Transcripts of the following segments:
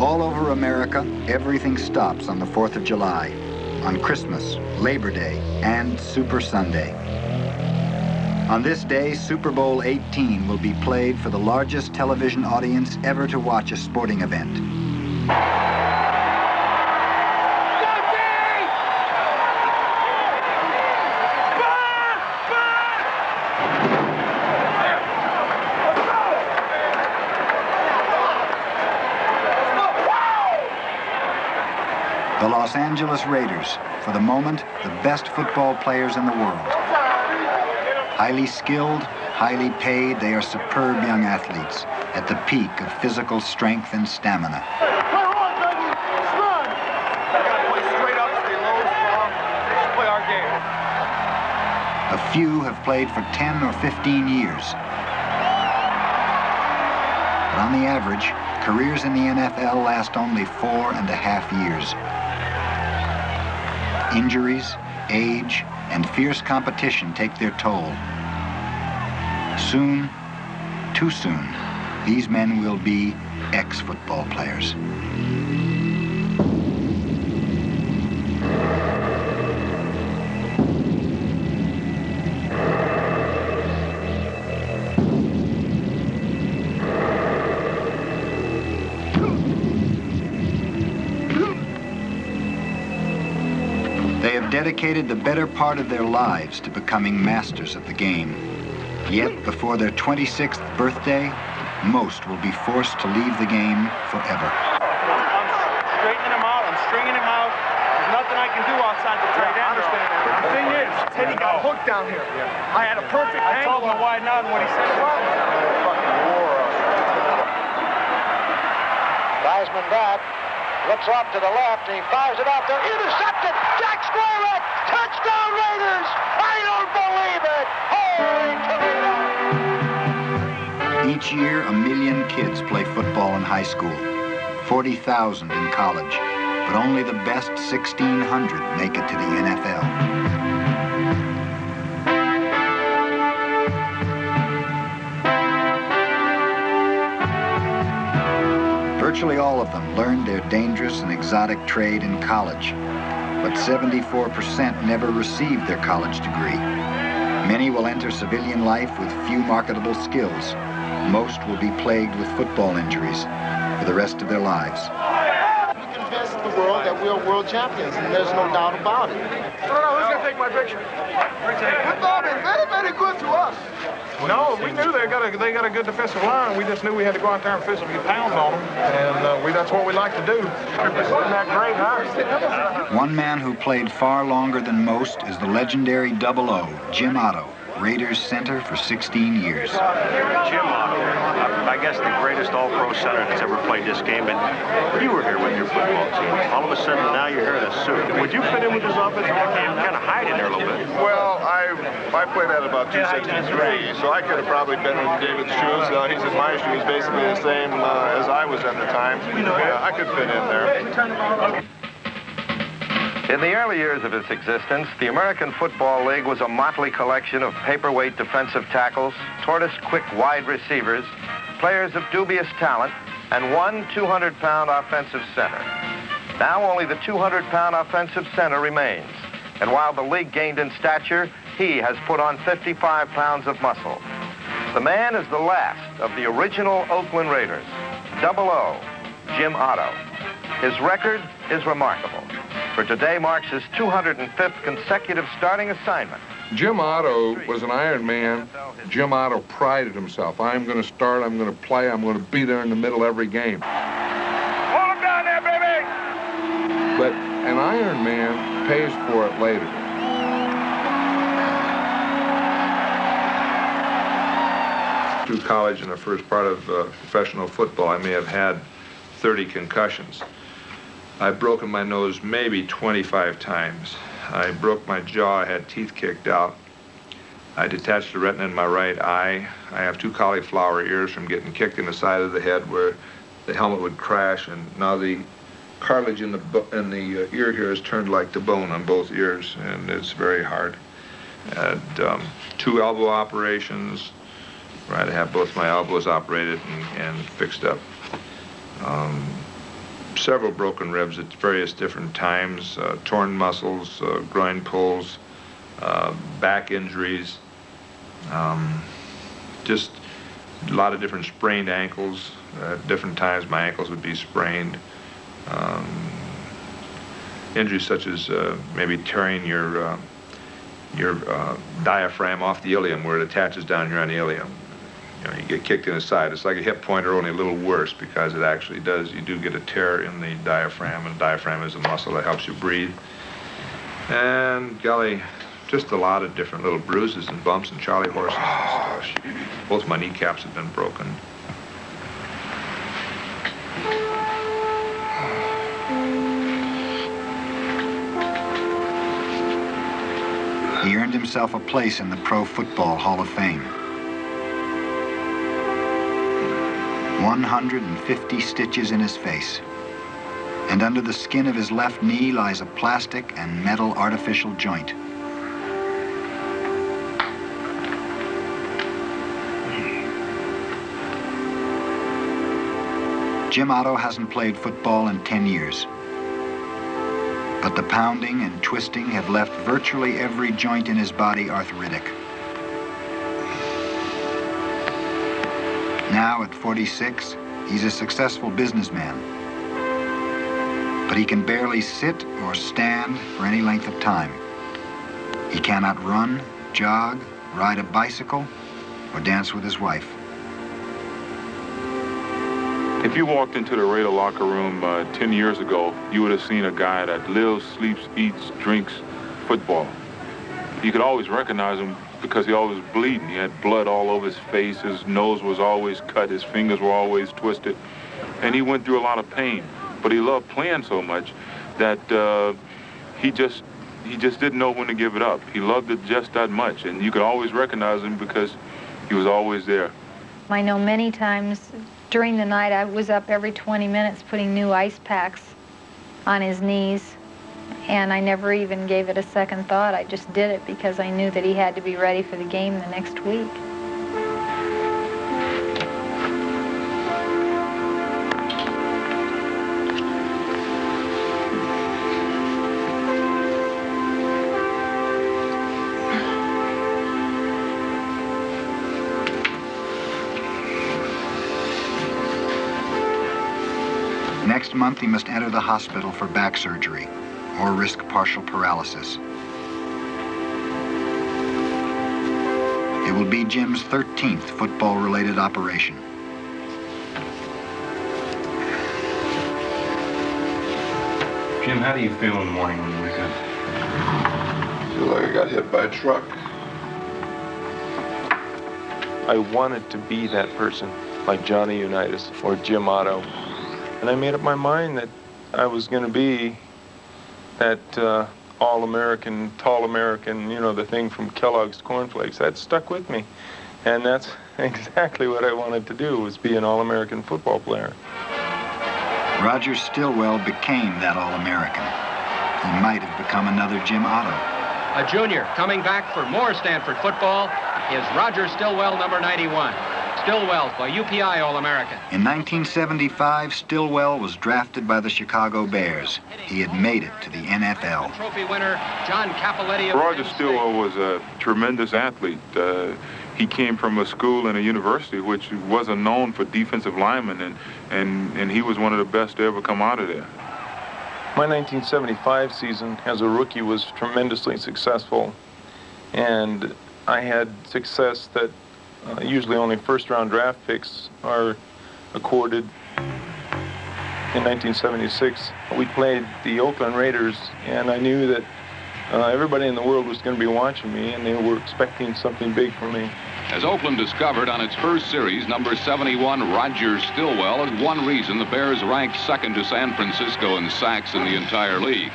All over America, everything stops on the 4th of July, on Christmas, Labor Day, and Super Sunday. On this day, Super Bowl 18 will be played for the largest television audience ever to watch a sporting event. The Los Angeles Raiders, for the moment, the best football players in the world. Highly skilled, highly paid, they are superb young athletes at the peak of physical strength and stamina. A few have played for 10 or 15 years. But on the average, careers in the NFL last only 4.5 years. Injuries, age, and fierce competition take their toll. Soon, too soon, these men will be ex-football players. They have dedicated the better part of their lives to becoming masters of the game. Yet, before their 26th birthday, most will be forced to leave the game forever. I'm straightening him out. I'm stringing him out. There's nothing I can do outside the tight end. I understand that. The thing is, Teddy got hooked down here. Yeah. I had a perfect angle. I told him to widen out, and when he said it was, fucking war. Wiseman back. Looks off to the left, and he fires it out there. Intercepted! Jack Squirrel! Touchdown Raiders! I don't believe it! Holy Toledo! Each year, 1 million kids play football in high school, 40,000 in college, but only the best 1,600 make it to the NFL. Virtually all of them learned their dangerous and exotic trade in college, but 74% never received their college degree. Many will enter civilian life with few marketable skills. Most will be plagued with football injuries for the rest of their lives. We convince the world that we're world champions, and there's no doubt about it. Oh, who's going to take my picture? Football been very, very good to us. No, we knew they got a good defensive line. We just knew we had to go out there and physically pound on them, and that's what we like to do. Isn't that great, huh? One man who played far longer than most is the legendary Double O, Jim Otto, Raiders center for 16 years. Jim Otto, I guess the greatest all-pro center that's ever played this game, and you were here with your football team. All of a sudden, now you're here in a suit. Would you fit in with this offensive game? Kind of hide in there a little bit. Well, I played at about 263, so I could have probably been in David's shoes. He's in my shoes, basically the same as I was at the time. I could fit in there. In the early years of its existence, the American Football League was a motley collection of paperweight defensive tackles, tortoise-quick wide receivers, players of dubious talent, and one 200-pound offensive center. Now only the 200-pound offensive center remains, and while the league gained in stature, he has put on 55 pounds of muscle. The man is the last of the original Oakland Raiders, Double O, Jim Otto. His record is remarkable, for today marks his 205th consecutive starting assignment. Jim Otto was an Iron Man. Jim Otto prided himself. I'm going to start, I'm going to play, I'm going to be there in the middle every game. Hold him down there, baby! But an Iron Man pays for it later. Through college in the first part of professional football, I may have had 30 concussions. I've broken my nose maybe 25 times. I broke my jaw, I had teeth kicked out. I detached the retina in my right eye. I have 2 cauliflower ears from getting kicked in the side of the head where the helmet would crash, and now the cartilage in the ear here is turned like the bone on both ears, and it's very hard. I had 2 elbow operations, where I had to have both my elbows operated and fixed up. several broken ribs at various different times, torn muscles, groin pulls, back injuries, just a lot of different sprained ankles. At different times my ankles would be sprained. Injuries such as maybe tearing your diaphragm off the ilium where it attaches down here on the ilium. You know, you get kicked in the side. It's like a hip pointer, only a little worse because it actually does. You do get a tear in the diaphragm, and the diaphragm is a muscle that helps you breathe. And, golly, just a lot of different little bruises and bumps and charley horses and stuff. Both my kneecaps have been broken. He earned himself a place in the Pro Football Hall of Fame. 150 stitches in his face. And under the skin of his left knee lies a plastic and metal artificial joint. Jim Otto hasn't played football in 10 years. But the pounding and twisting have left virtually every joint in his body arthritic. Now, at 46, he's a successful businessman. But he can barely sit or stand for any length of time. He cannot run, jog, ride a bicycle, or dance with his wife. If you walked into the Raider locker room 10 years ago, you would have seen a guy that lives, sleeps, eats, drinks football. You could always recognize him because he always was bleeding. He had blood all over his face. His nose was always cut. His fingers were always twisted. And he went through a lot of pain. But he loved playing so much that he just didn't know when to give it up. He loved it just that much. And you could always recognize him because he was always there. I know many times during the night I was up every 20 minutes putting new ice packs on his knees. And I never even gave it a second thought. I just did it because I knew that he had to be ready for the game the next week. Next month, he must enter the hospital for back surgery or risk partial paralysis. It will be Jim's 13th football-related operation. Jim, how do you feel in the morning when you wake up? I feel like I got hit by a truck. I wanted to be that person, like Johnny Unitas or Jim Otto. And I made up my mind that I was going to be that all-American, tall American, you know, the thing from Kellogg's Cornflakes. That stuck with me. And that's exactly what I wanted to do, was be an all-American football player. Roger Stillwell became that all-American. He might have become another Jim Otto. A junior coming back for more Stanford football is Roger Stillwell, number 91. Stillwell, the UPI All-American. In 1975, Stillwell was drafted by the Chicago Bears. He had made it to the NFL. Trophy winner, John Capoletti. Roger Stillwell was a tremendous athlete. He came from a school and a university which wasn't known for defensive linemen, and he was one of the best to ever come out of there. My 1975 season as a rookie was tremendously successful, and I had success that usually only first-round draft picks are accorded. In 1976, we played the Oakland Raiders, and I knew that everybody in the world was going to be watching me, and they were expecting something big from me. As Oakland discovered on its first series, number 71, Roger Stillwell, is one reason the Bears ranked second to San Francisco in sacks in the entire league.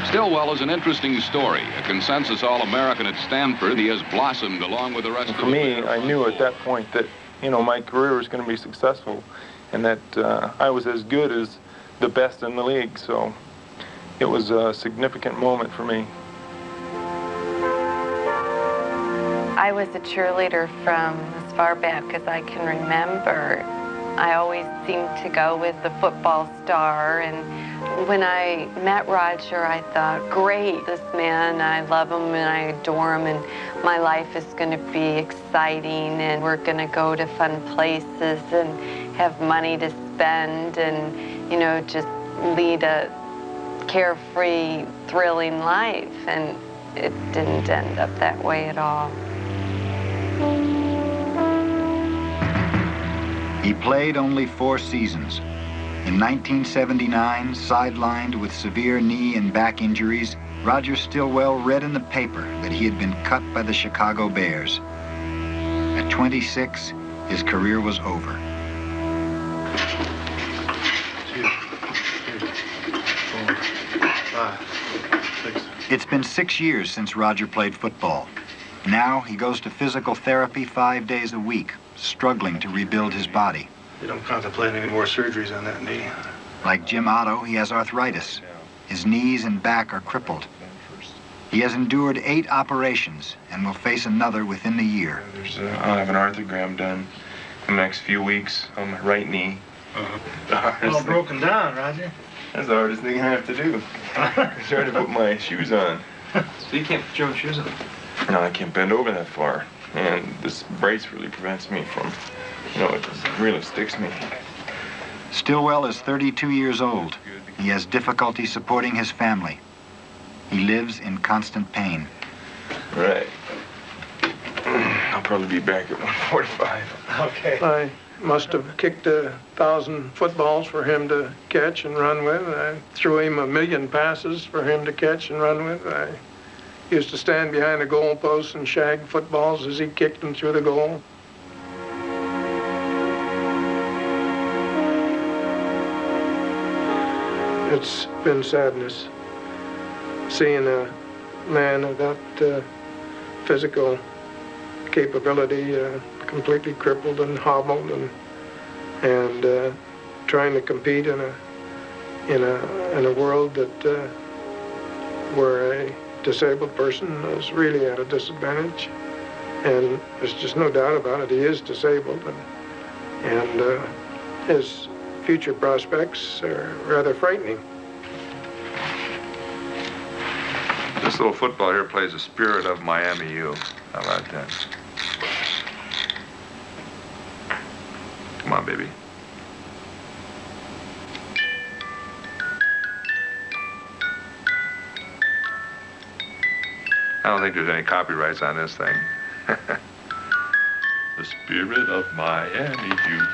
Stillwell is an interesting story. A consensus All-American at Stanford, he has blossomed along with the rest of the players. For me, I knew at that point that, you know, my career was going to be successful and that I was as good as the best in the league. So it was a significant moment for me. I was a cheerleader from as far back as I can remember. I always seemed to go with the football star, and when I met Roger, I thought, great, this man, I love him and I adore him, and my life is going to be exciting, and we're going to go to fun places and have money to spend and, you know, just lead a carefree, thrilling life. And it didn't end up that way at all. He played only 4 seasons. In 1979, sidelined with severe knee and back injuries, Roger Stillwell read in the paper that he had been cut by the Chicago Bears. At 26, his career was over. It's been 6 years since Roger played football. Now he goes to physical therapy 5 days a week, struggling to rebuild his body. You don't contemplate any more surgeries on that knee? Like Jim Otto, he has arthritis. His knees and back are crippled. He has endured 8 operations and will face another within the year. I'll have an arthrogram done in the next few weeks on my right knee. All broken down, Roger. That's the hardest thing I have to do. I'm trying to put my shoes on. So you can't put your own shoes on? No, I can't bend over that far. And this brace really prevents me from, you know, it really sticks me. Stillwell is 32 years old. He has difficulty supporting his family. He lives in constant pain. Right. I'll probably be back at 1:45. Okay. I must have kicked 1,000 footballs for him to catch and run with. I threw him 1,000,000 passes for him to catch and run with. I used to stand behind the goal post and shag footballs as he kicked them through the goal. It's been sadness seeing a man of that physical capability completely crippled and hobbled and trying to compete in a world that where a disabled person is really at a disadvantage. And there's just no doubt about it, he is disabled, and his future prospects are rather frightening. This little football here plays the spirit of Miami U. How about that? Come on, baby. I don't think there's any copyrights on this thing. The spirit of Miami U.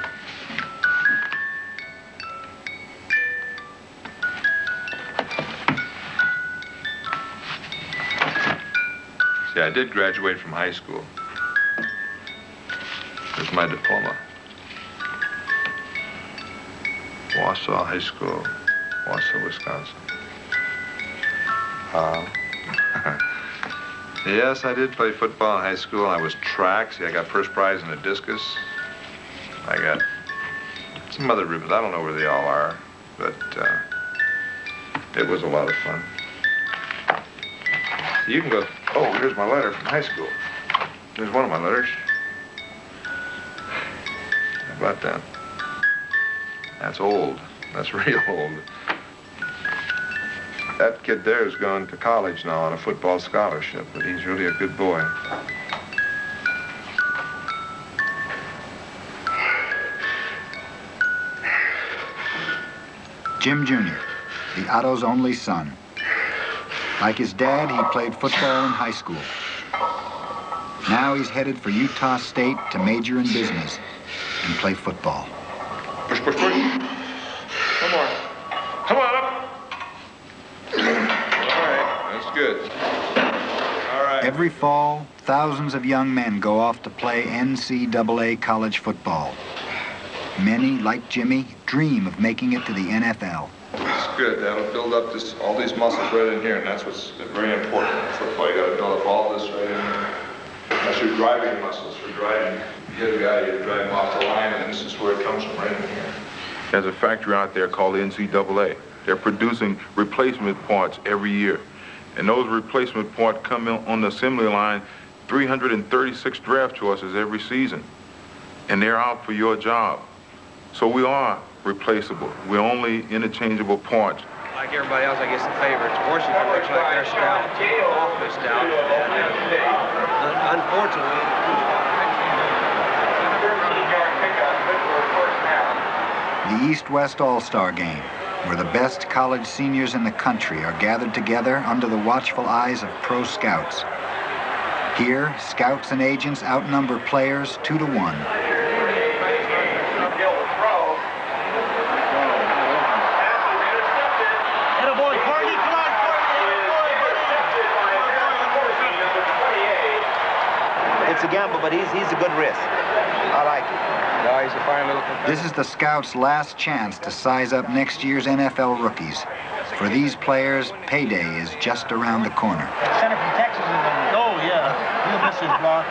See, I did graduate from high school. Here's my diploma. Wausau High School, Wausau, Wisconsin. Yes, I did play football in high school. I was track. See, I got first prize in the discus. I got some other ribbons. I don't know where they all are, but it was a lot of fun. You can go, oh, here's my letter from high school. Here's one of my letters. How about that? That's old. That's real old. That kid there is going to college now on a football scholarship, but he's really a good boy. Jim Jr., the Otto's only son. Like his dad, he played football in high school. Now he's headed for Utah State to major in business and play football. Push, push, push. Come on. Come on up. All right, that's good. All right. Every fall, thousands of young men go off to play NCAA college football. Many, like Jimmy, dream of making it to the NFL. It's good. That'll build up all these muscles right in here, and that's what's very important in football. You got to build up all this right in here. That's your driving muscles for driving. You hit a guy, you drive him off the line, and this is where it comes from, right in here. There's a factory out there called the NCAA. They're producing replacement parts every year. And those replacement parts come in on the assembly line, 336 draft choices every season. And they're out for your job. So we are replaceable. We're only interchangeable parts. Like everybody else, I guess the favorites. Washington looks like they're stout, awfully stout. Unfortunately. The East-West All-Star Game, where the best college seniors in the country are gathered together under the watchful eyes of pro scouts. Here, scouts and agents outnumber players 2 to 1. It's a gamble, but he's a good risk. I like it. No, he's a fine little competitor. This is the scouts' last chance to size up next year's NFL rookies. For these players, payday is just around the corner. Center from Texas is in. Oh, yeah. He'll miss his block.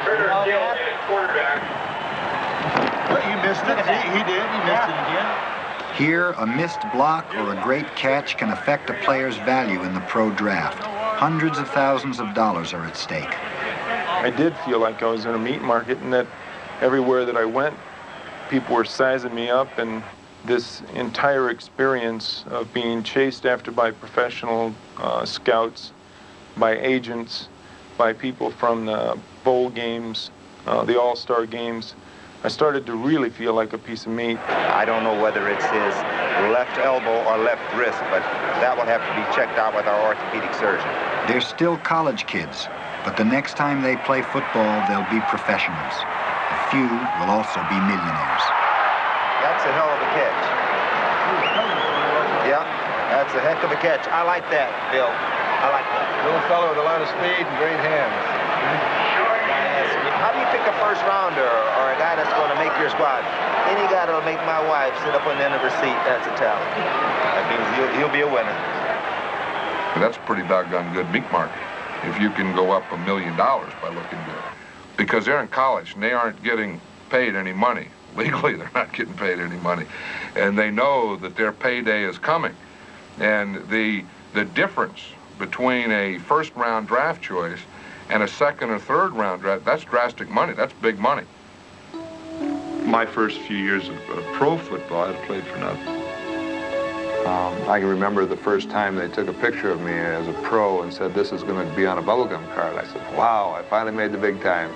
He missed it. He did. He missed it again. Here, a missed block or a great catch can affect a player's value in the pro draft. Hundreds of thousands of dollars are at stake. I did feel like I was in a meat market, and that everywhere that I went, people were sizing me up, and this entire experience of being chased after by professional scouts, by agents, by people from the bowl games, the all-star games, I started to really feel like a piece of meat. I don't know whether it's his left elbow or left wrist, but that will have to be checked out with our orthopedic surgeon. They're still college kids, but the next time they play football, they'll be professionals. A few will also be millionaires. That's a hell of a catch. Yeah, that's a heck of a catch. I like that, Bill. I like that. Little fellow with a lot of speed and great hands. How do you pick a first rounder or a guy that's going to make your squad? Any guy that'll make my wife sit up on the end of her seat, that's a talent. That means he'll be a winner. That's a pretty doggone good meat market if you can go up $1 million by looking good. Because they're in college and they aren't getting paid any money. Legally, they're not getting paid any money. And they know that their payday is coming. And the difference between a first-round draft choice and a second or third round draft, that's drastic money. That's big money. My first few years of pro football, I played for nothing. I can remember the first time they took a picture of me as a pro and said, this is going to be on a bubblegum card. I said, wow, I finally made the big time.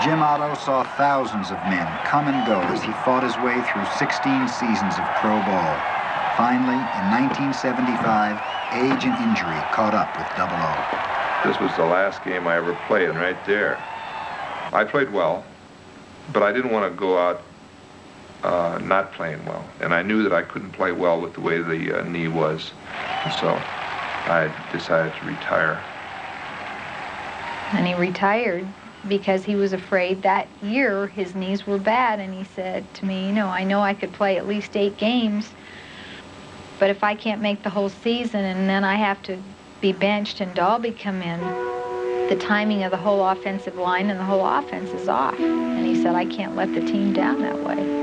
Jim Otto saw thousands of men come and go as he fought his way through 16 seasons of pro ball. Finally, in 1975, age and injury caught up with Double O. This was the last game I ever played, and right there, I played well, but I didn't want to go out not playing well. And I knew that I couldn't play well with the way the knee was. And so I decided to retire. And he retired because he was afraid that year his knees were bad. And he said to me, you know I could play at least 8 games, but if I can't make the whole season and then I have to be benched and Dalby come in, the timing of the whole offensive line and the whole offense is off. And he said, I can't let the team down that way.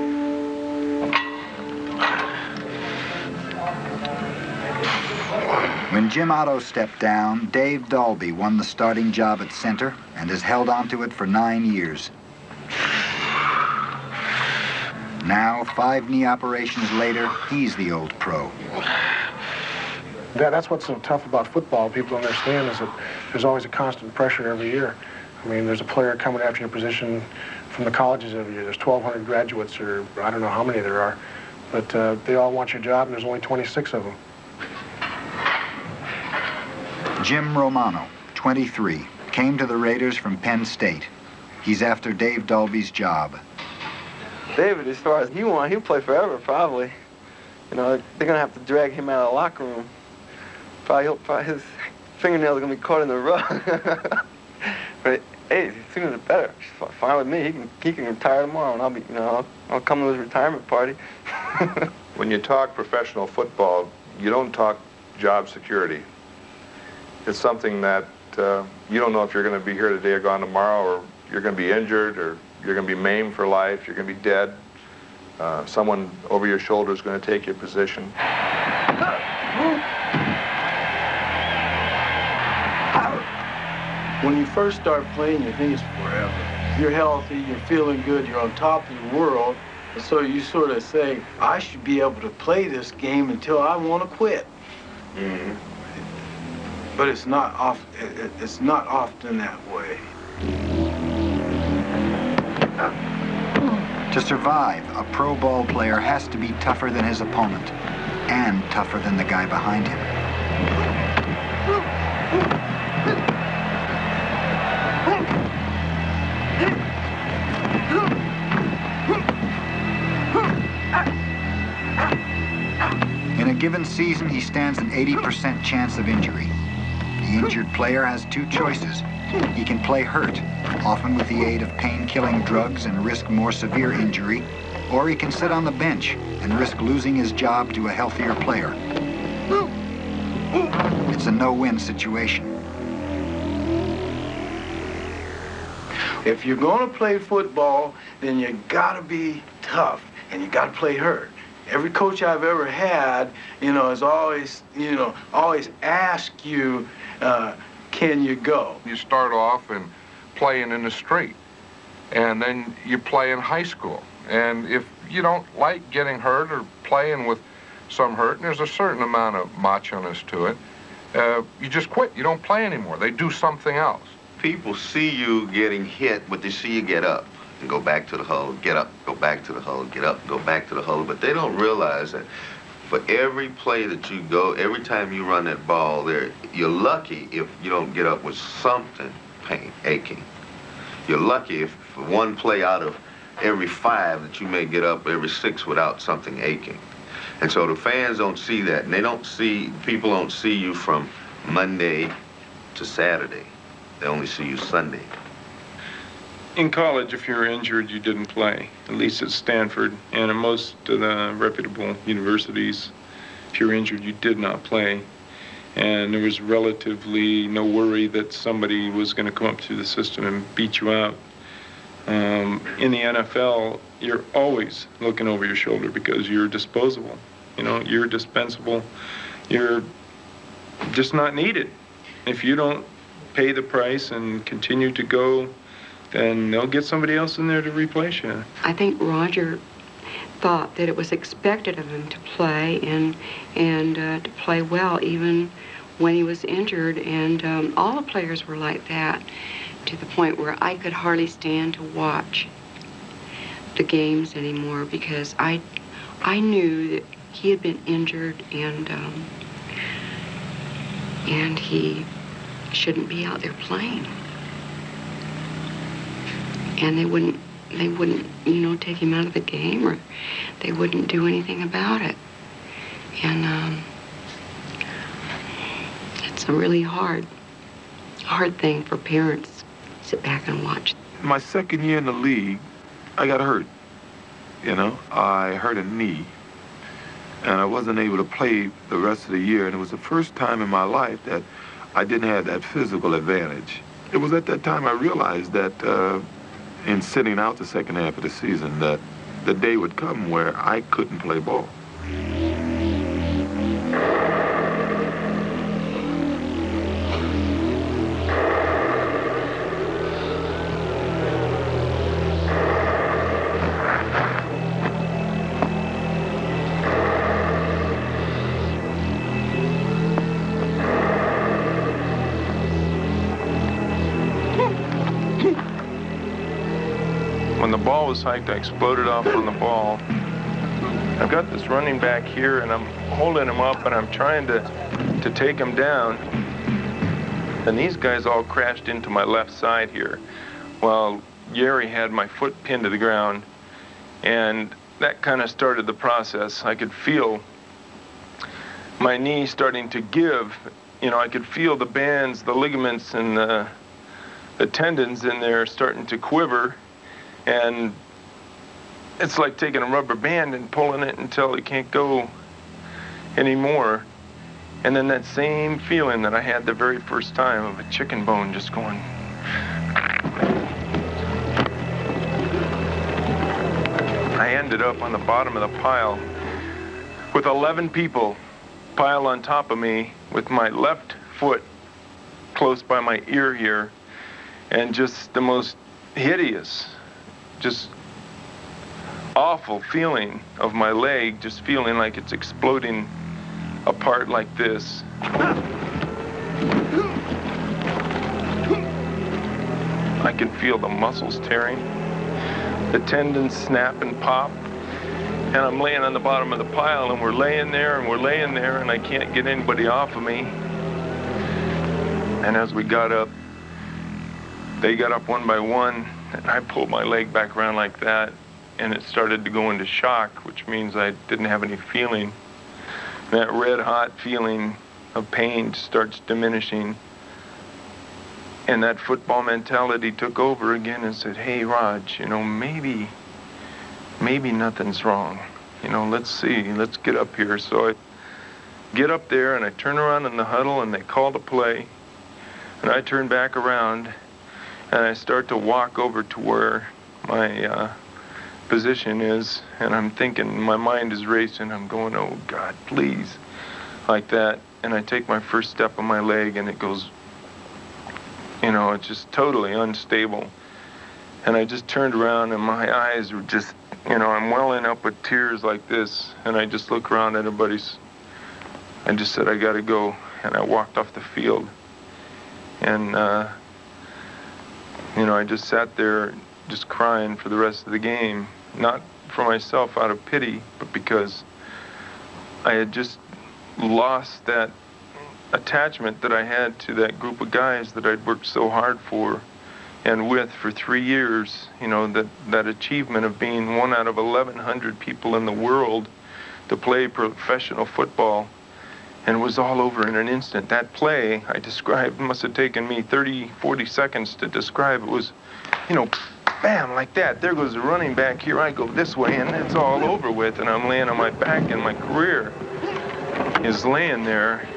When Jim Otto stepped down, Dave Dalby won the starting job at center and has held on to it for 9 years. Now, 5 knee operations later, he's the old pro. That's what's so tough about football, people don't understand, is that there's always a constant pressure every year. I mean, there's a player coming after your position from the colleges every year. There's 1,200 graduates, or I don't know how many there are, but they all want your job, and there's only 26 of them. Jim Romano, 23, came to the Raiders from Penn State. He's after Dave Dalby's job. David, as far as he'll play forever, probably. You know, they're gonna have to drag him out of the locker room. Probably his fingernails are gonna be caught in the rug. But hey, sooner the better. It's fine with me. He can retire tomorrow, and I'll come to his retirement party. When you talk professional football, you don't talk job security. It's something that you don't know if you're going to be here today or gone tomorrow, or you're going to be injured, or you're going to be maimed for life, you're going to be dead. Someone over your shoulder is going to take your position. When you first start playing, you think it's forever. you're healthy, you're feeling good, you're on top of your world. So you sort of say, I should be able to play this game until I want to quit. Mm-hmm. But it's not often that way. To survive, a pro ball player has to be tougher than his opponent and tougher than the guy behind him. In a given season, he stands an 80% chance of injury. The injured player has two choices. He can play hurt, often with the aid of pain-killing drugs and risk more severe injury, or he can sit on the bench and risk losing his job to a healthier player. It's a no-win situation. If you're going to play football, then you gotta be tough and you gotta play hurt. Every coach I've ever had, has always, always asked you, can you go? You start off and playing in the street, and then you play in high school. And if you don't like getting hurt or playing with some hurt, and there's a certain amount of macho-ness to it, you just quit. You don't play anymore. They do something else. People see you getting hit, but they see you get up and go back to the huddle, get up, go back to the huddle, get up, go back to the huddle. But they don't realize that for every play that you go, every time you run that ball there, you're lucky if you don't get up with something aching. You're lucky if for one play out of every 5 that you may get up every 6 without something aching. And so the fans don't see that, and people don't see you from Monday to Saturday. They only see you Sunday. In college, if you were injured, you didn't play, at least at Stanford and at most of the reputable universities. If you were injured, you did not play. And there was relatively no worry that somebody was going to come up through the system and beat you out. In the NFL, you're always looking over your shoulder because you're disposable. You're dispensable. You're just not needed. If you don't pay the price and continue to go, then they'll get somebody else in there to replace you. I think Roger thought that it was expected of him to play and to play well even when he was injured, and all the players were like that, to the point where I could hardly stand to watch the games anymore because I knew that he had been injured and he shouldn't be out there playing. And they wouldn't, take him out of the game, or they wouldn't do anything about it. And it's a really hard thing for parents to sit back and watch. My second year in the league, I got hurt. I hurt a knee, and I wasn't able to play the rest of the year. And it was the first time in my life that I didn't have that physical advantage. It was at that time I realized that in sitting out the second half of the season, that the day would come where I couldn't play ball. When the ball was hiked, I exploded off on the ball. I've got this running back here, and I'm holding him up, and I'm trying to take him down. And these guys all crashed into my left side here, while Gary had my foot pinned to the ground. And that kind of started the process. I could feel my knee starting to give. I could feel the bands, the ligaments, and the tendons in there starting to quiver. And it's like taking a rubber band and pulling it until it can't go anymore. And then that same feeling that I had the very first time of a chicken bone just going. I ended up on the bottom of the pile with 11 people piled on top of me with my left foot close by my ear here, and just the most hideous, just awful feeling of my leg, just feeling like it's exploding apart like this. I can feel the muscles tearing, the tendons snap and pop, and I'm laying on the bottom of the pile, and we're laying there, and I can't get anybody off of me. And as we got up, they got up one by one, and I pulled my leg back around like that, and it started to go into shock, which means I didn't have any feeling. That red-hot feeling of pain starts diminishing, and that football mentality took over again and said, hey, Raj, you know, maybe nothing's wrong. You know, let's see, let's get up here. So I get up there, and I turn around in the huddle, and they call the play, and I turn back around, and I start to walk over to where my position is, and I'm thinking, my mind is racing, I'm going, oh God, please, like that, and I take my first step on my leg, and it goes, you know, it's just totally unstable, and I just turned around, and my eyes were just, you know, I'm welling up with tears like this, and I just look around at everybody's, I just said, I gotta go, and I walked off the field, and you know, I just sat there just crying for the rest of the game, not for myself out of pity, but because I had just lost that attachment that I had to that group of guys that I'd worked so hard for and with for 3 years. You know, that achievement of being one out of 1,100 people in the world to play professional football, and it was all over in an instant. That play I described must have taken me 30, 40 seconds to describe. It was, you know, bam, like that. There goes the running back. Here I go this way, and it's all over with, and I'm laying on my back, and my career is laying there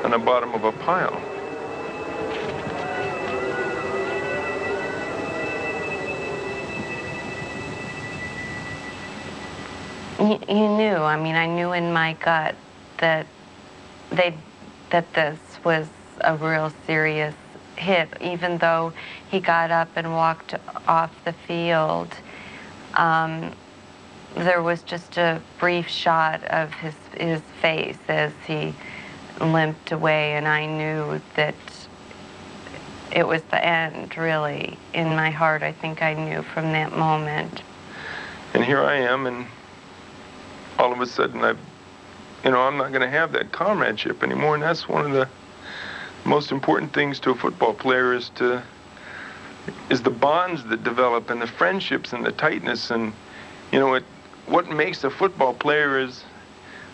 on the bottom of a pile. You knew, I mean, I knew in my gut that this was a real serious hit, even though he got up and walked off the field. There was just a brief shot of his face as he limped away, and I knew that it was the end, really. In my heart, I think I knew from that moment. And here I am, and all of a sudden I'm not going to have that comradeship anymore, and that's one of the most important things to a football player is the bonds that develop and the friendships and the tightness. And you know, what makes a football player is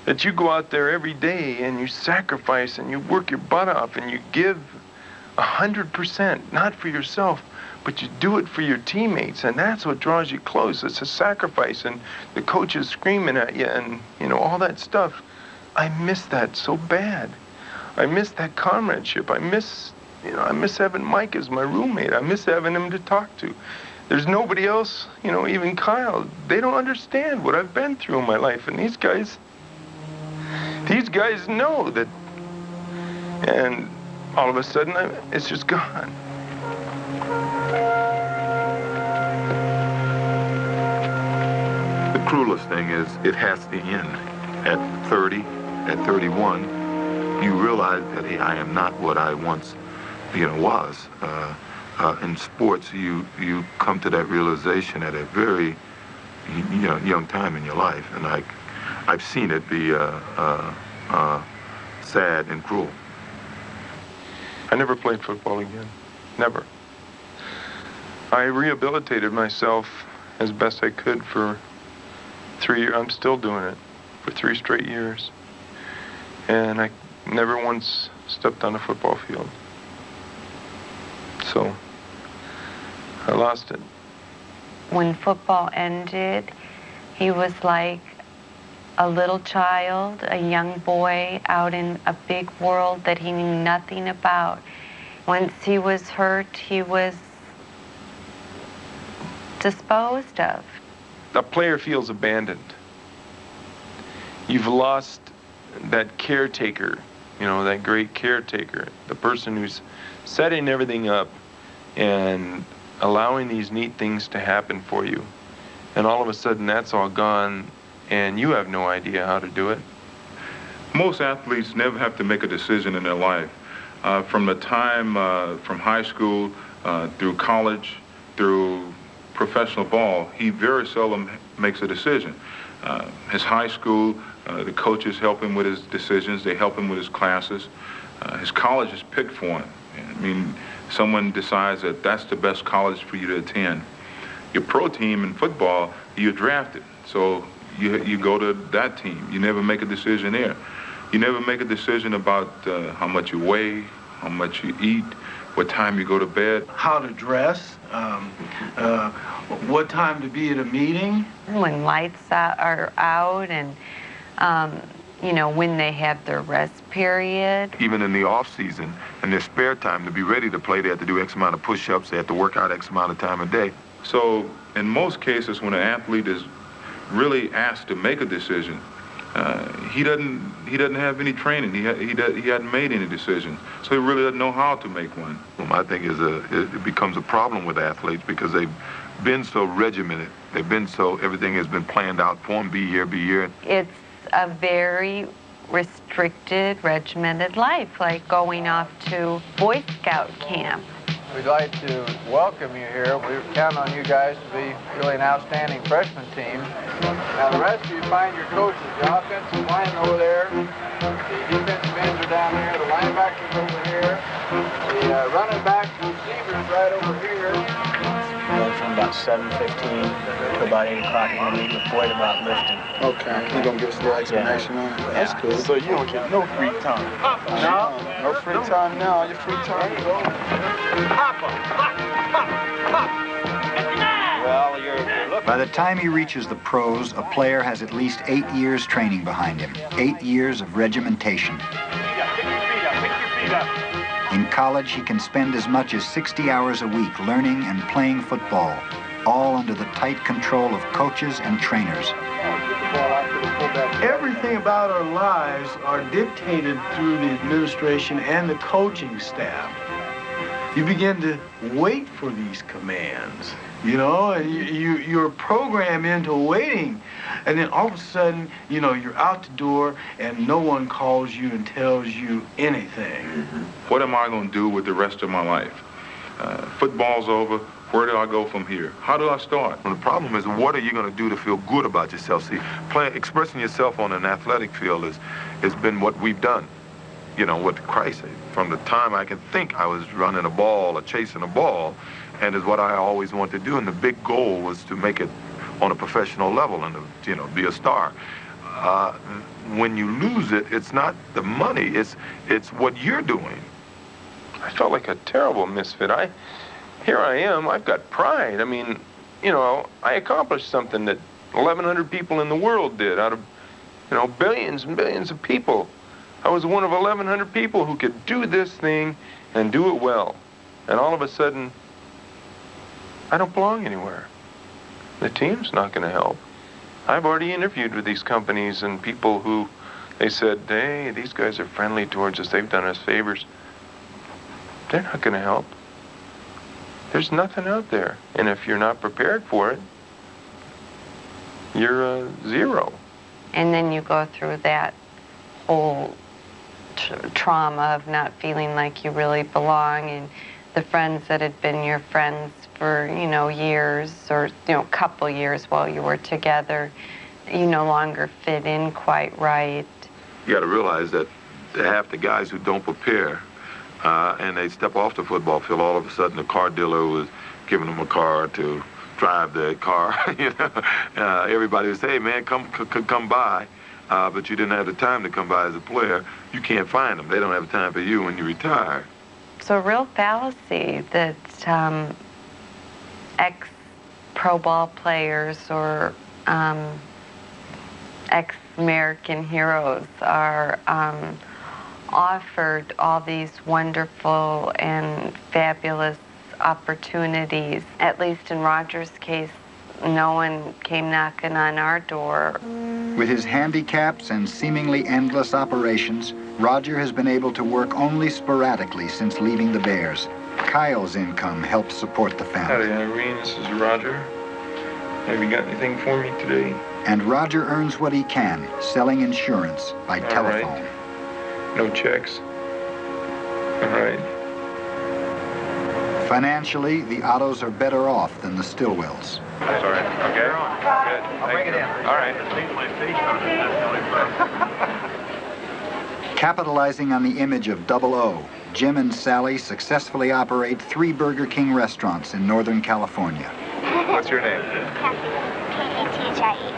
that you go out there every day and you sacrifice and you work your butt off and you give 100%, not for yourself, but you do it for your teammates, and that's what draws you close. It's a sacrifice, and the coach is screaming at you, and you know, all that stuff. I miss that so bad. I miss that comradeship. I miss having Mike as my roommate. I miss having him to talk to. There's nobody else, you know, even Kyle. They don't understand what I've been through in my life, and these guys know that. And all of a sudden, it's just gone. The cruelest thing is it has to end. At 30, at 31, you realize that, hey, I am not what I once, was. In sports, you come to that realization at a very, young time in your life, and I've seen it be sad and cruel. I never played football again. Never. I rehabilitated myself as best I could for 3 years. I'm still doing it for 3 straight years. And I never once stepped on a football field. So I lost it. When football ended, he was like a little child, a young boy out in a big world that he knew nothing about. Once he was hurt, he was disposed of. A player feels abandoned. You've lost that caretaker, that great caretaker, the person who's setting everything up and allowing these neat things to happen for you. And all of a sudden that's all gone and you have no idea how to do it. Most athletes never have to make a decision in their life. From the time from high school through college, through professional ball, he very seldom makes a decision. His high school, the coaches help him with his decisions. They help him with his classes. His college is picked for him. I mean, someone decides that that's the best college for you to attend. Your pro team in football, you're drafted. So you go to that team. You never make a decision there. You never make a decision about how much you weigh, how much you eat, what time you go to bed. How to dress, what time to be at a meeting. When lights are out and, you know, when they have their rest period. Even in the off season and their spare time to be ready to play, they have to do X amount of push-ups, they have to work out X amount of time a day. So in most cases, when an athlete is really asked to make a decision, he doesn't have any training. He hadn't made any decisions, so he really doesn't know how to make one. My thing is it becomes a problem with athletes because they've been so regimented. They've been so, everything has been planned out for them, be here. It's a very restricted, regimented life, like going off to Boy Scout camp. We'd like to welcome you here. We count on you guys to be really an outstanding freshman team. Now the rest of you find your coaches. The offensive line over there, the defensive ends are down there, the linebackers over here, the running backs and receivers right over here. From about 7:15 to about 8 o'clock in the meeting with Boyd about lifting. Okay, you're gonna give us a little explanation on it. That's cool. So you don't get no free time. No free time now. Your free time is over. Well, you're looking. By the time he reaches the pros, a player has at least 8 years training behind him, 8 years of regimentation. Pick your feet up. In college, he can spend as much as 60 hours a week learning and playing football, all under the tight control of coaches and trainers. Everything about our lives are dictated through the administration and the coaching staff. You begin to wait for these commands, you know, and you're programmed into waiting. And then all of a sudden, you know, you're out the door and no one calls you and tells you anything. What am I going to do with the rest of my life? Football's over. Where do I go from here? How do I start? Well, the problem is, what are you going to do to feel good about yourself? See, expressing yourself on an athletic field has been what we've done. You know, what Christ said. From the time I can think, I was running a ball or chasing a ball, and is what I always wanted to do. And the big goal was to make it on a professional level and, you know, be a star. When you lose it, it's not the money, it's what you're doing. I felt like a terrible misfit. Here I am, I've got pride. I mean, you know, I accomplished something that 1,100 people in the world did out of, you know, billions and billions of people. I was one of 1,100 people who could do this thing and do it well. And all of a sudden, I don't belong anywhere. The team's not going to help. I've already interviewed with these companies and people who, they said, hey, these guys are friendly towards us. They've done us favors. They're not going to help. There's nothing out there. And if you're not prepared for it, you're zero. And then you go through that whole trauma of not feeling like you really belong, and the friends that had been your friends for, you know, years or, you know, couple years while you were together, you no longer fit in quite right. You got to realize that half the guys who don't prepare and they step off the football field, all of a sudden the car dealer was giving them a car to drive the car. You know, everybody would say, hey, man, come by. But you didn't have the time to come by as a player. You can't find them. They don't have time for you when you retire. It's a real fallacy that ex-pro ball players or ex-American heroes are offered all these wonderful and fabulous opportunities. At least in Roger's case, no one came knocking on our door. With his handicaps and seemingly endless operations, Roger has been able to work only sporadically since leaving the Bears. Kyle's income helps support the family. Howdy, Irene. This is Roger. Have you got anything for me today? And Roger earns what he can, selling insurance by telephone. Right. No checks. All right. Financially, the Ottos are better off than the Stillwells. Sorry. Okay. Good. I'll bring it in. All right. Capitalizing on the image of Double O, Jim and Sally successfully operate 3 Burger King restaurants in Northern California. What's your name? K-A-T-H-I-E.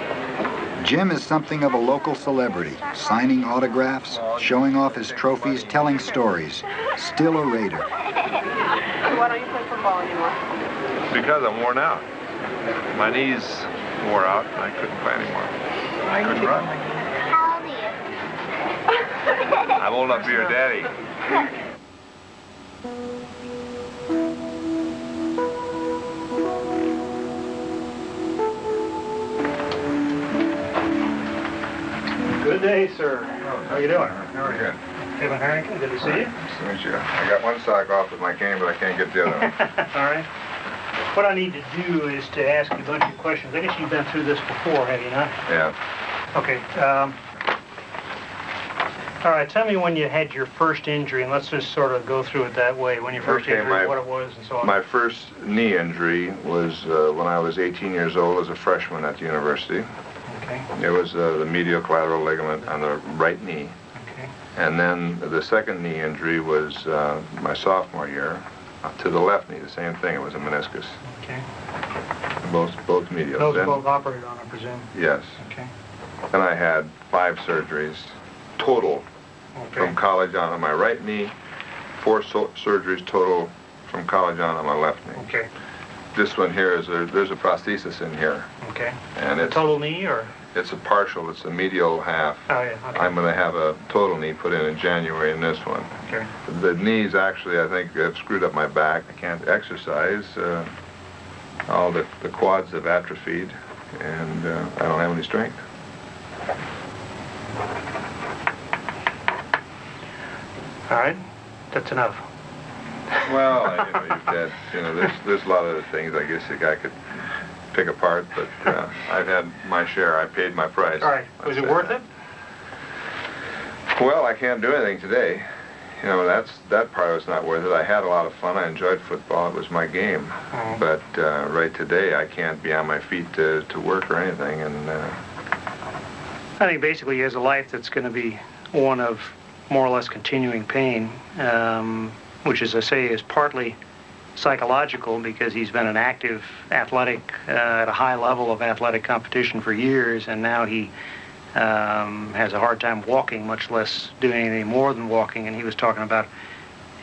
Jim is something of a local celebrity, signing autographs, showing off his trophies, telling stories. Still a Raider. Why don't you play football anymore? Because I'm worn out. My knees wore out, and I couldn't play anymore. I couldn't run. How old are you? I'm old enough to be your daddy. Good day, sir. How you doing? Very good. Kevin Harrington, good to see you. Nice to meet you. I got one sock off with my cane, but I can't get the other one. All right. What I need to do is to ask you a bunch of questions. I guess you've been through this before, have you not? Yeah. Okay. All right, tell me when you had your first injury, and let's just sort of go through it that way. When your first injury, what it was, and so on. My first knee injury was when I was 18 years old as a freshman at the university. Okay. It was the medial collateral ligament on the right knee. Okay. And then the second knee injury was my sophomore year to the left knee, the same thing. It was a meniscus. Okay. Both medials. Those Then, both operated on, I presume? yes. Okay. Then I had 5 surgeries total from college on my right knee, 4 surgeries total from college on my left knee. Okay. This one here is there's a prosthesis in here. Okay. And it's total knee, or? It's a partial. It's a medial half. Oh, yeah. Okay. I'm going to have a total knee put in January in this one. Okay. The knees actually, I think, have screwed up my back. I can't exercise. All the quads have atrophied, and I don't have any strength. All right. That's enough. Well, there's a lot of other things I guess the guy could pick apart, but I've had my share. I paid my price. All right. Was it worth it? Well, I can't do anything today. You know, that part was not worth it. I had a lot of fun. I enjoyed football. It was my game. Mm-hmm. But right today, I can't be on my feet to work or anything. And I think basically he has a life that's going to be one of more or less continuing pain, which, as I say, is partly psychological because he's been an active athletic at a high level of athletic competition for years, and now he has a hard time walking, much less doing anything more than walking. And he was talking about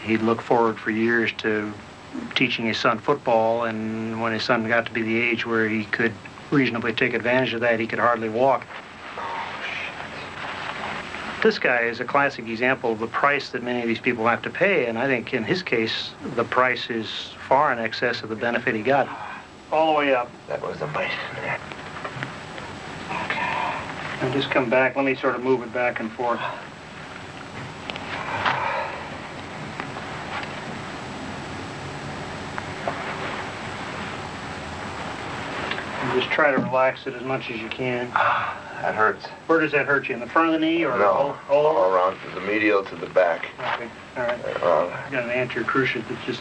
he'd look forward for years to teaching his son football, and when his son got to be the age where he could reasonably take advantage of that, he could hardly walk. This guy is a classic example of the price that many of these people have to pay, and I think in his case, the price is far in excess of the benefit he got. All the way up. That was a bite. And just come back. Let me sort of move it back and forth. And just try to relax it as much as you can. that hurts. Where does that hurt you? In the front of the knee, or No, all around, from the medial to the back. Okay, all right. I got an anterior cruciate that just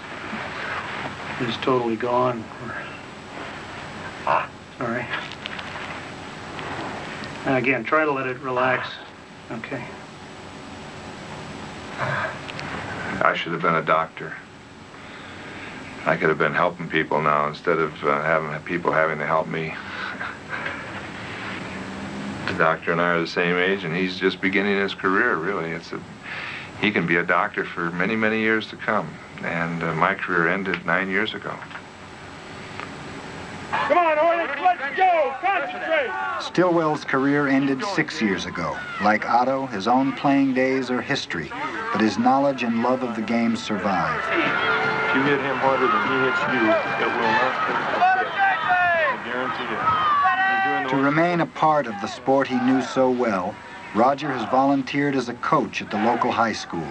is totally gone. All right. Now again, try to let it relax. Okay. I should have been a doctor. I could have been helping people now instead of having people having to help me. The doctor and I are the same age, and he's just beginning his career, really. He can be a doctor for many, many years to come. And my career ended 9 years ago. Come on, Oilers, let's go! Concentrate! Stillwell's career ended 6 years ago. Like Otto, his own playing days are history, but his knowledge and love of the game survive. If you hit him harder than he hits you, it will not hurt a bit. I guarantee you. To remain a part of the sport he knew so well, Roger has volunteered as a coach at the local high school.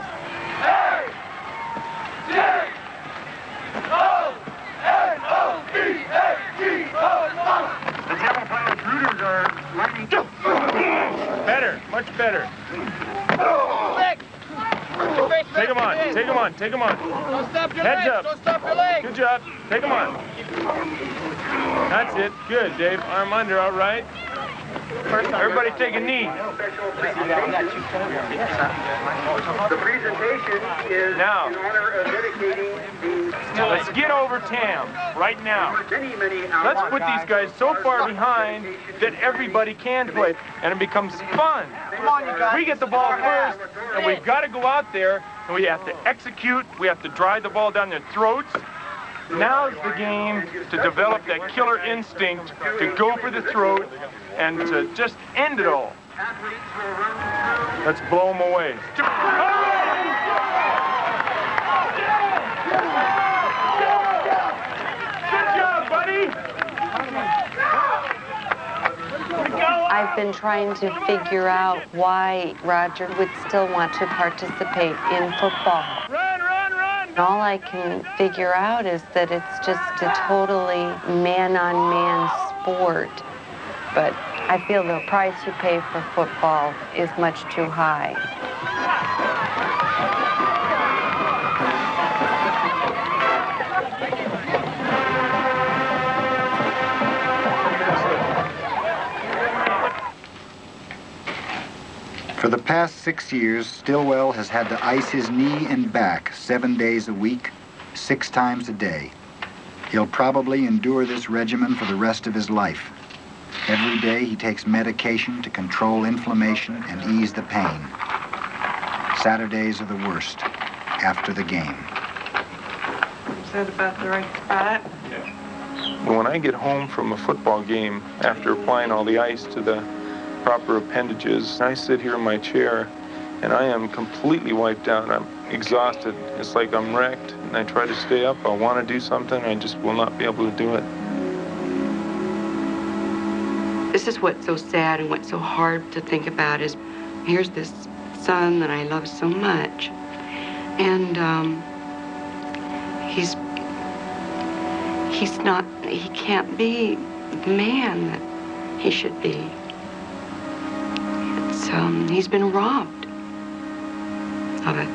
on, take him on. Don't stop your Heads legs. up. Don't stop your legs. Good job. Take him on. That's it. Good, Dave. Arm under, all right. Everybody take a knee. The presentation is now, in honor of dedicating the... Let's get over Tam right now. Let's put these guys so far behind that everybody can play, and it becomes fun. Come on, you guys. We get the ball first, and we've got to go out there, and we have to execute. We have to drive the ball down their throats. Now's the game to develop that killer instinct to go for the throat and to just end it all. Let's blow them away. Good job, buddy. I've been trying to figure out why Roger would still want to participate in football. All I can figure out is that it's just a totally man-on-man sport. But I feel the price you pay for football is much too high. For the past 6 years, Stillwell has had to ice his knee and back 7 days a week, 6 times a day. He'll probably endure this regimen for the rest of his life. Every day he takes medication to control inflammation and ease the pain. Saturdays are the worst, after the game. Is that about the right spot? When I get home from a football game, after applying all the ice to the proper appendages, I sit here in my chair and I am completely wiped out. I'm exhausted. It's like I'm wrecked, and I try to stay up. I want to do something, I just will not be able to do it. This is what's so sad and what's so hard to think about is here's this son that I love so much, and he can't be the man that he should be. He's been robbed of it.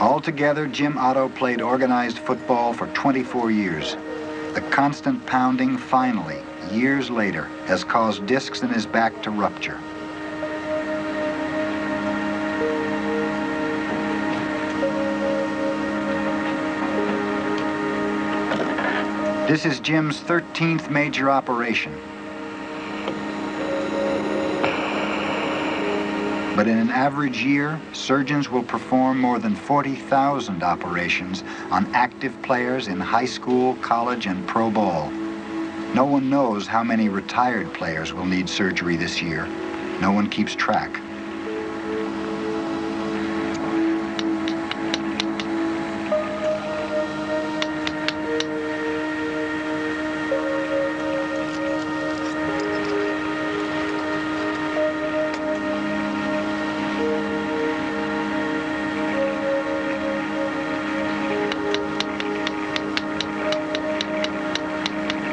Altogether, Jim Otto played organized football for 24 years. The constant pounding finally, years later, has caused discs in his back to rupture. This is Jim's 13th major operation. But in an average year, surgeons will perform more than 40,000 operations on active players in high school, college, and pro ball. No one knows how many retired players will need surgery this year. No one keeps track.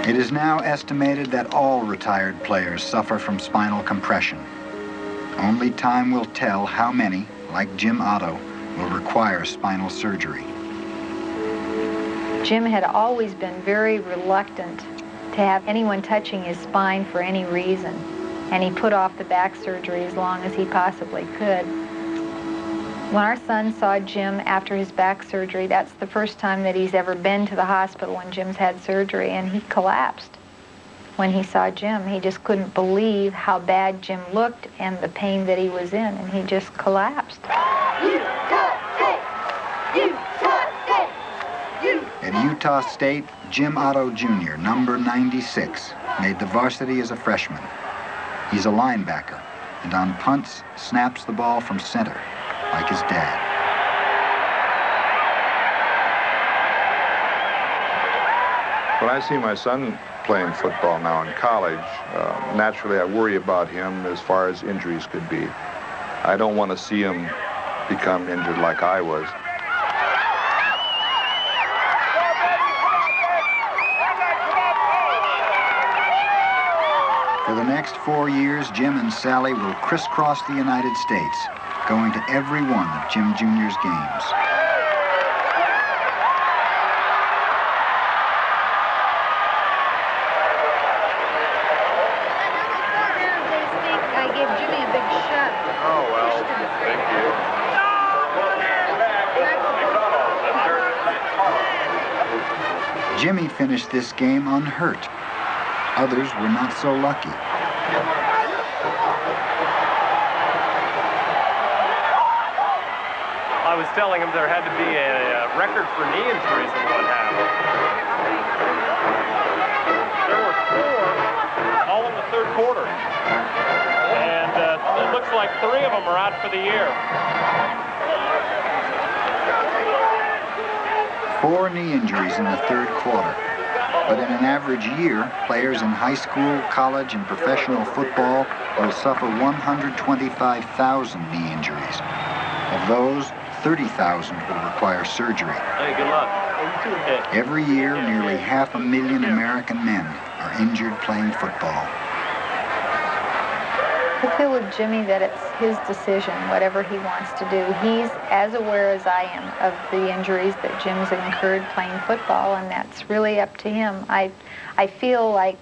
It is now estimated that all retired players suffer from spinal compression. Only time will tell how many, like Jim Otto, will require spinal surgery. Jim had always been very reluctant to have anyone touching his spine for any reason, and he put off the back surgery as long as he possibly could. When our son saw Jim after his back surgery, that's the first time that he's ever been to the hospital when Jim's had surgery, and he collapsed when he saw Jim. He just couldn't believe how bad Jim looked and the pain that he was in, and he just collapsed. At Utah State, Jim Otto Jr., number 96, made the varsity as a freshman. He's a linebacker, and on punts, snaps the ball from center, like his dad. When I see my son playing football now in college, naturally I worry about him as far as injuries could be. I don't want to see him become injured like I was. the next 4 years, Jim and Sally will crisscross the United States, going to every one of Jim Jr.'s games. I gave Jimmy a big shot. Oh, well, thank you. Jimmy finished this game unhurt. Others were not so lucky. I was telling him there had to be a record for knee injuries in one half. There were 4 all in the third quarter. And it looks like 3 of them are out for the year. 4 knee injuries in the third quarter. But in an average year, players in high school, college, and professional football will suffer 125,000 knee injuries. Of those, 30,000 will require surgery. Hey, good luck. Every year, nearly 500,000 American men are injured playing football. I feel with Jimmy that it's his decision, whatever he wants to do. He's as aware as I am of the injuries that Jim's incurred playing football, and that's really up to him. I feel like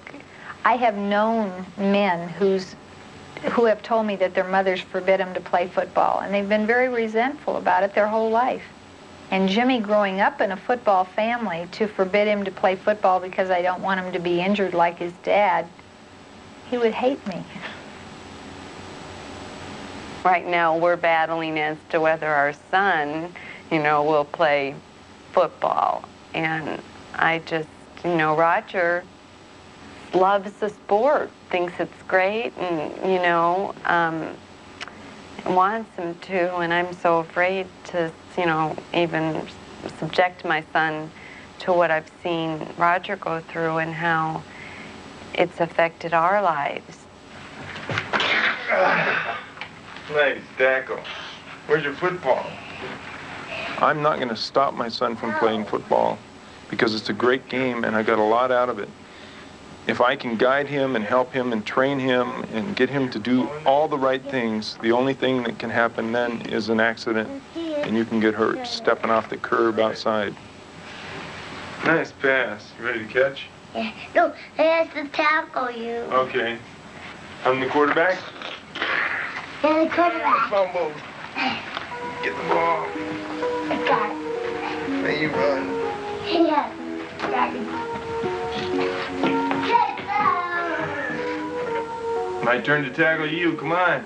I have known men who have told me that their mothers forbid them to play football, and they've been very resentful about it their whole life. And Jimmy, growing up in a football family, to forbid him to play football because I don't want him to be injured like his dad, he would hate me. Right now, we're battling as to whether our son, will play football. And I just, Roger loves the sport, thinks it's great, and, wants him to. And I'm so afraid to, even subject my son to what I've seen Roger go through and how it's affected our lives. Nice tackle. Where's your football? I'm not going to stop my son from playing football because it's a great game and I got a lot out of it. If I can guide him and help him and train him and get him to do all the right things, the only thing that can happen then is an accident and you can get hurt stepping off the curb outside. Nice pass. You ready to catch? Yeah. No, I have to tackle you. Okay. I'm the quarterback? Yeah, the quarterback. Fumble. Get the ball. I got it. Now you run. Yeah. Daddy. My turn to tackle you. Come on.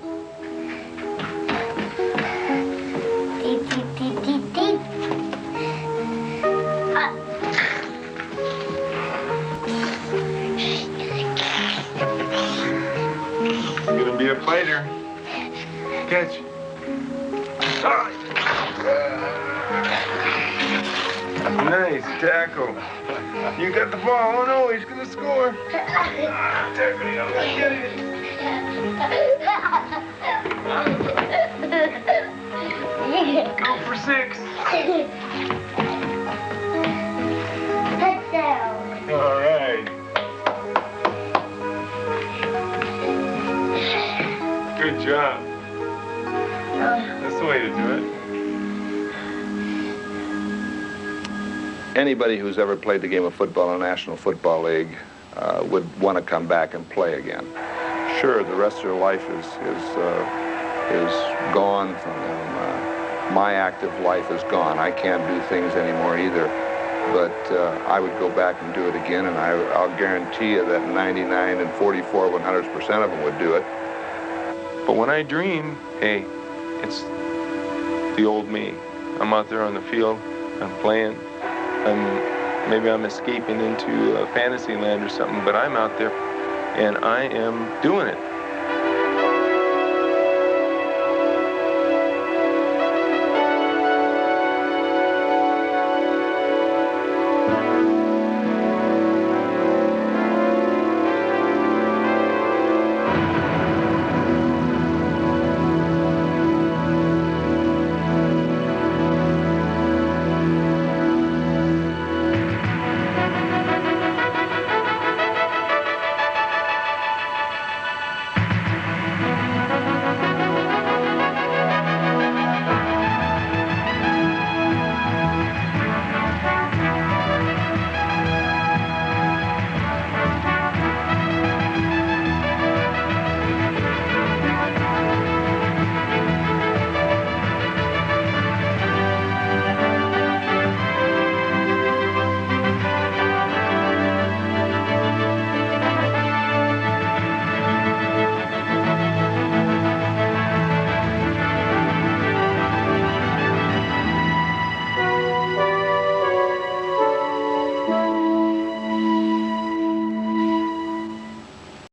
Deep, deep, deep, deep, deep. I'm gonna be a fighter. Catch. Nice tackle. You got the ball. Oh no, he's gonna score. Tackle it. Get it. Go for 6. Touchdown. All right. Good job. That's the way to do it. Anybody who's ever played the game of football in the National Football League would want to come back and play again. Sure, the rest of their life is gone from them. My active life is gone. I can't do things anymore either. But I would go back and do it again, and I'll guarantee you that 99 and 44 100% of them would do it. But when I dream, hey, it's the old me. I'm out there on the field, I'm playing, maybe I'm escaping into fantasy land or something, but I'm out there and I am doing it.